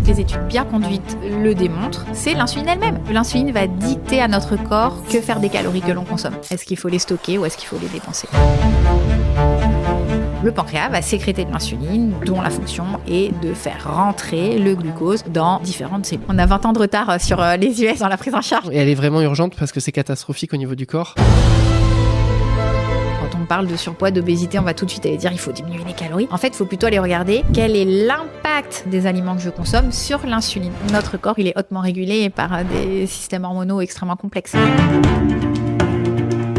toutes les études bien conduites le démontrent, c'est l'insuline elle-même. L'insuline va dicter à notre corps que faire des calories que l'on consomme. Est-ce qu'il faut les stocker ou est-ce qu'il faut les dépenser ? Le pancréas va sécréter de l'insuline, dont la fonction est de faire rentrer le glucose dans différentes cellules. On a 20 ans de retard sur les US dans la prise en charge. Et elle est vraiment urgente parce que c'est catastrophique au niveau du corps. Quand on parle de surpoids, d'obésité, on va tout de suite aller dire il faut diminuer les calories. En fait, il faut plutôt aller regarder quel est l'impact des aliments que je consomme sur l'insuline. Notre corps, il est hautement régulé par des systèmes hormonaux extrêmement complexes.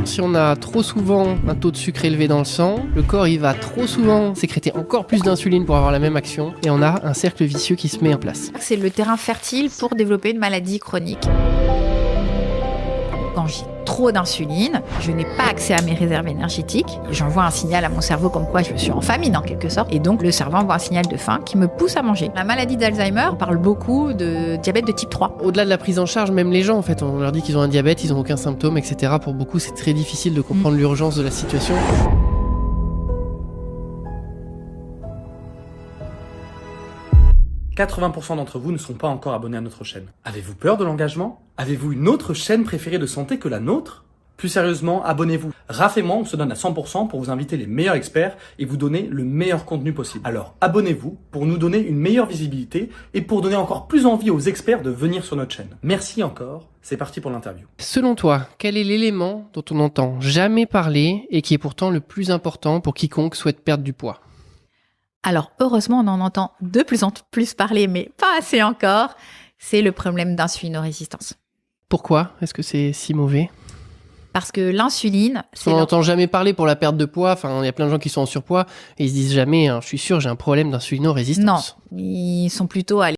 Si on a trop souvent un taux de sucre élevé dans le sang, le corps il va trop souvent sécréter encore plus d'insuline pour avoir la même action et on a un cercle vicieux qui se met en place. C'est le terrain fertile pour développer une maladie chronique. Quand j'ai trop d'insuline, je n'ai pas accès à mes réserves énergétiques. J'envoie un signal à mon cerveau comme quoi je suis en famine en quelque sorte. Et donc le cerveau envoie un signal de faim qui me pousse à manger. La maladie d'Alzheimer, on parle beaucoup de diabète de type 3. Au-delà de la prise en charge, même les gens en fait, on leur dit qu'ils ont un diabète, ils n'ont aucun symptôme, etc. Pour beaucoup, c'est très difficile de comprendre l'urgence de la situation. « 80% d'entre vous ne sont pas encore abonnés à notre chaîne. Avez-vous peur de l'engagement ? Avez-vous une autre chaîne préférée de santé que la nôtre ? Plus sérieusement, abonnez-vous. Raph et moi, on se donne à 100% pour vous inviter les meilleurs experts et vous donner le meilleur contenu possible. Alors, abonnez-vous pour nous donner une meilleure visibilité et pour donner encore plus envie aux experts de venir sur notre chaîne. Merci encore. C'est parti pour l'interview. Selon toi, quel est l'élément dont on n'entend jamais parler et qui est pourtant le plus important pour quiconque souhaite perdre du poids ? Alors, heureusement, on en entend de plus en plus parler, mais pas assez encore. C'est le problème d'insulinorésistance. Pourquoi est-ce que c'est si mauvais ? Parce que l'insuline... On n'entend jamais parler pour la perte de poids. Enfin, il y a plein de gens qui sont en surpoids et ils se disent jamais, je suis sûr, j'ai un problème d'insulinorésistance. Non, ils sont plutôt à